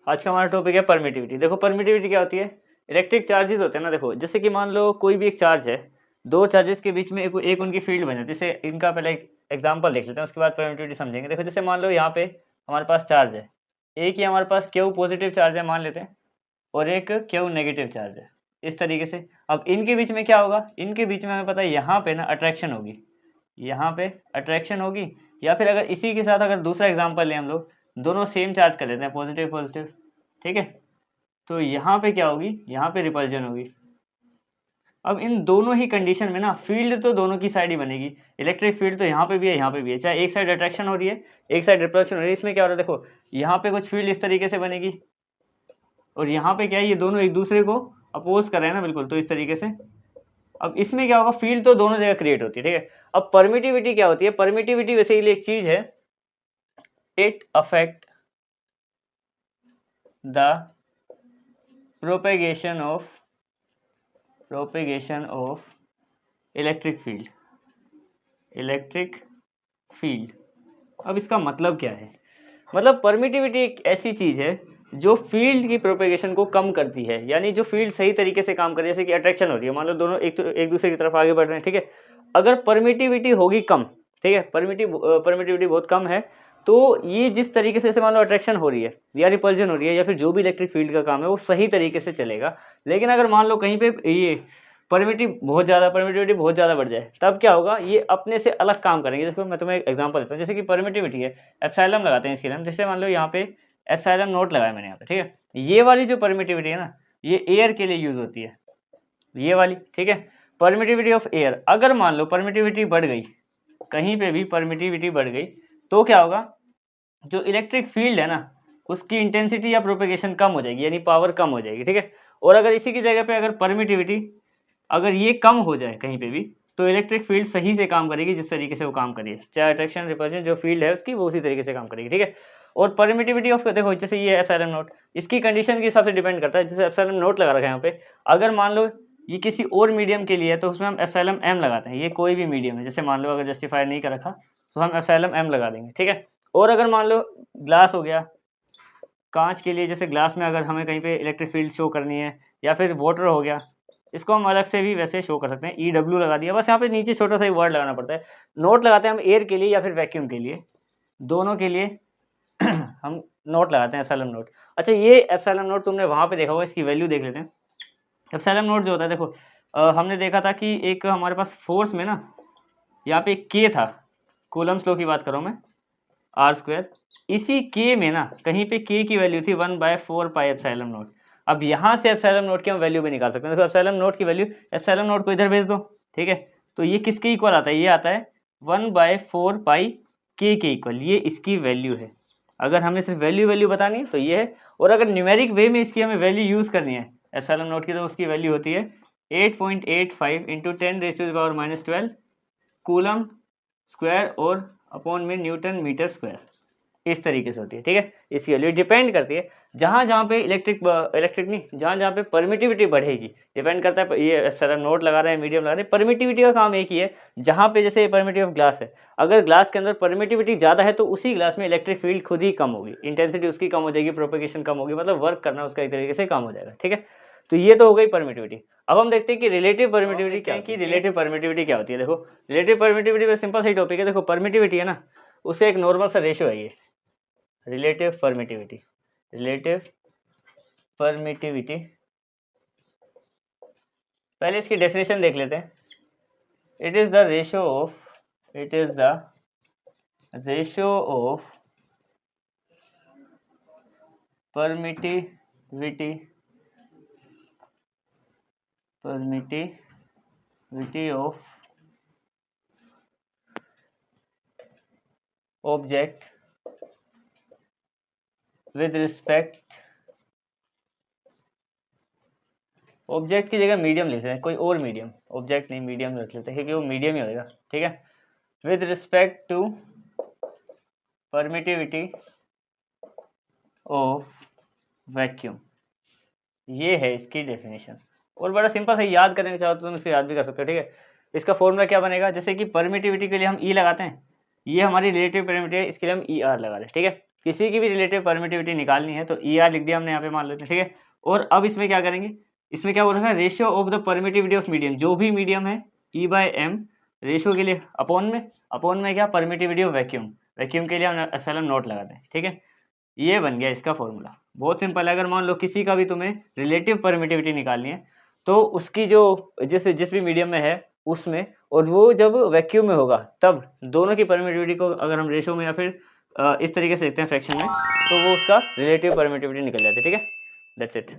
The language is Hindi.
आज का हमारा टॉपिक है परमिटिविटी। देखो परमिटिविटी क्या होती है, इलेक्ट्रिक चार्जेस होते हैं ना। देखो जैसे कि मान लो कोई भी एक चार्ज है, दो चार्जेस के बीच में एक उनकी फील्ड बन जाती है। जैसे इनका पहले एक एग्जांपल देख लेते हैं, उसके बाद परमिटिविटी समझेंगे। देखो जैसे मान लो यहाँ पे हमारे पास चार्ज है, एक ही हमारे पास क्यू पॉजिटिव चार्ज है मान लेते हैं, और एक क्यू नेगेटिव चार्ज है, इस तरीके से। अब इनके बीच में क्या होगा, इनके बीच में हमें पता है यहाँ पे ना अट्रैक्शन होगी, यहाँ पे अट्रैक्शन होगी। या फिर अगर इसी के साथ अगर दूसरा एग्जांपल लें हम लोग, दोनों सेम चार्ज कर लेते हैं, पॉजिटिव पॉजिटिव, ठीक है। तो यहाँ पे क्या होगी, यहाँ पे रिपल्जन होगी। अब इन दोनों ही कंडीशन में ना फील्ड तो दोनों की साइड ही बनेगी। इलेक्ट्रिक फील्ड तो यहाँ पे भी है, यहाँ पे भी है, चाहे एक साइड अट्रैक्शन हो रही है एक साइड रिपल्शन हो रही है। इसमें क्या हो रहा है, देखो यहाँ पे कुछ फील्ड इस तरीके से बनेगी, और यहाँ पे क्या है, ये दोनों एक दूसरे को अपोज कर रहे हैं ना, बिल्कुल, तो इस तरीके से। अब इसमें क्या होगा, फील्ड तो दोनों जगह क्रिएट होती है, ठीक है। अब परमिटिविटी क्या होती है, परमिटिविटी बेसिकली एक चीज है, it affect the propagation of electric field. अब इसका मतलब क्या है, मतलब परमिटिविटी एक ऐसी चीज है जो फील्ड की प्रोपेगेशन को कम करती है, यानी जो फील्ड सही तरीके से काम कर रही है। जैसे कि अट्रैक्शन हो रही है, मान लो दोनों एक दूसरे की तरफ आगे बढ़ रहे हैं, ठीक है। अगर परमिटिविटी होगी कम, ठीक है, परमिटिविटी बहुत कम है, तो ये जिस तरीके से मान लो अट्रैक्शन हो रही है या रिपल्जन हो रही है या फिर जो भी इलेक्ट्रिक फील्ड का काम है वो सही तरीके से चलेगा। लेकिन अगर मान लो कहीं पे ये परमिटिविटी बहुत ज़्यादा बढ़ जाए, तब क्या होगा, ये अपने से अलग काम करेंगे। जैसे मैं तुम्हें एक एग्जांपल देता हूँ, जैसे कि परमिटिविटी है, एप्सिलॉन लगाते हैं इसके लिए हम। जैसे मान लो यहाँ पे एप्सिलॉन नोट लगाया मैंने यहाँ पे, ठीक है। ये वाली जो परमिटिविटी है ना, ये एयर के लिए यूज होती है, ये वाली, ठीक है। परमिटिविटी ऑफ एयर, अगर मान लो परमिटिविटी बढ़ गई, कहीं पे भी परमिटिविटी बढ़ गई, तो क्या होगा, जो इलेक्ट्रिक फील्ड है ना उसकी इंटेंसिटी या प्रोपेगेशन कम हो जाएगी, यानी पावर कम हो जाएगी, ठीक है। और अगर इसी की जगह पे अगर परमिटिविटी अगर ये कम हो जाए कहीं पे भी, तो इलेक्ट्रिक फील्ड सही से काम करेगी जिस तरीके से वो काम करिए, चाहे अट्रैक्शन रिपल्शन जो फील्ड है उसकी वो उसी तरीके से काम करेगी, ठीक है। और परमिटिविटी ऑफ, देखो जैसे ये एप्सिलॉन नोट, इसकी कंडीशन के हिसाब से डिपेंड करता है। जैसे एप्सिलॉन नोट लगा रखा है यहाँ पे, अगर मान लो ये किसी और मीडियम के लिए है तो उसमें हम एप्सिलॉन एम लगाते हैं। ये कोई भी मीडियम है, जैसे मान लो अगर जस्टिफाई नहीं कर रखा तो हम एप्सिलॉन एम लगा देंगे, ठीक है। और अगर मान लो ग्लास हो गया, कांच के लिए, जैसे ग्लास में अगर हमें कहीं पे इलेक्ट्रिक फील्ड शो करनी है, या फिर वाटर हो गया, इसको हम अलग से भी वैसे शो कर सकते हैं। EW लगा दिया, बस यहाँ पे नीचे छोटा सा ही वर्ड लगाना पड़ता है। नोट लगाते हैं हम एयर के लिए या फिर वैक्यूम के लिए, दोनों के लिए हम नोट लगाते हैं, एप्सिलॉन नोट। अच्छा, ये एप्सिलॉन नोट तुमने वहाँ पे देखा होगा, इसकी वैल्यू देख लेते हैं। एप्सिलॉन नोट जो होता है, देखो हमने देखा था कि एक हमारे पास फोर्स में ना यहाँ पे के था, कूलम्स लॉ की बात कर रहा हूँ मैं, R²। इसी के में ना कहीं पे के की वैल्यू थी 1/4 पाई एप्सिलॉन नोट। अब यहाँ से एप्सिलॉन नोट की हम वैल्यू भी निकाल सकते हैं। देखो एप्सिलॉन नोट की वैल्यू, एप्सिलॉन नोट को इधर भेज दो, ठीक है। तो ये किसके इक्वल आता है, ये आता है 1/4 पाई के इक्वल, ये इसकी वैल्यू है। अगर हमें सिर्फ वैल्यू बतानी है तो ये है, और अगर न्यूमेरिक वे में इसकी हमें वैल्यू यूज़ करनी है एप्सिलॉन नोट की, तो उसकी वैल्यू होती है 8.85 × 10⁻⁻12 कूलम स्क्वायर और अपॉन में न्यूटन मीटर स्क्वायर, इस तरीके से होती है, ठीक है। इसकी वैल्यू डिपेंड करती है जहाँ पे इलेक्ट्रिक नहीं, जहाँ पे परमिटिविटी बढ़ेगी, डिपेंड करता है। ये एप्सिलॉन नोट लगा रहे हैं, मीडियम लगा रहे हैं, परमिटिविटी का काम एक ही है। जहाँ पे जैसे परमिटिविटी ऑफ ग्लास है, अगर ग्लास के अंदर परमिटिविटी ज़्यादा है तो उसी ग्लास में इलेक्ट्रिक फील्ड खुद ही कम होगी, इंटेंसिटी उसकी कम हो जाएगी, प्रोपेगेशन कम होगी, मतलब वर्क करना उसका एक तरीके से कम हो जाएगा, ठीक है। तो ये तो हो गई परमिटिविटी। अब हम देखते हैं कि रिलेटिव परमिटिविटी क्या है, कि रिलेटिव परमिटिविटी क्या होती है। देखो रिलेटिव परमिटिविटी में सिंपल सी टॉपिक है। देखो परमिटिविटी है ना, उससे एक नॉर्मल सा रेशियो है ये, रिलेटिव परमिटिविटी। पहले इसकी डेफिनेशन देख लेते हैं। It is the ratio of permittivity of object with respect, object की जगह मीडियम लिखते हैं, कोई और मीडियम, ऑब्जेक्ट नहीं मीडियम रख लेते हैं क्योंकि वो मीडियम ही होगा, ठीक है। With respect to permittivity of vacuum, ये है इसकी डेफिनेशन। और बड़ा सिंपल है, याद करने चाहो तो तुम इसको याद भी कर सकते हो, ठीक है। इसका फॉर्मूला क्या बनेगा, जैसे कि परमिटिविटी के लिए हम E लगाते हैं, ये हमारी रिलेटिव परमिटिविटी है, इसके लिए हम ER लगा रहे हैं, ठीक है। किसी की भी रिलेटिव परमिटिविटी निकालनी है तो ई आर लिख दिया हमने यहाँ पे, मान लेते हैं, ठीक है। और अब इसमें क्या करेंगे, इसमें क्या बोल रखा है, ratio of the permittivity of medium, जो भी मीडियम है ई बाय एम, रेशियो के लिए अपॉन में क्या, परमिटिविटी ऑफ वैक्यूम, वैक्यूम के लिए हम एप्सिलॉन नॉट लगाते हैं, ठीक है। ये बन गया इसका फॉर्मूला, बहुत सिंपल है। अगर मान लो किसी का भी तुम्हें रिलेटिव परमिटिविटी निकालनी है तो उसकी जो जिस भी मीडियम में है उसमें, और वो जब वैक्यूम में होगा तब दोनों की परमिटिविटी को अगर हम रेशो में या फिर इस तरीके से देखते हैं फ्रैक्शन में, तो वो उसका रिलेटिव परमिटिविटी निकल जाती है, ठीक है। That's it.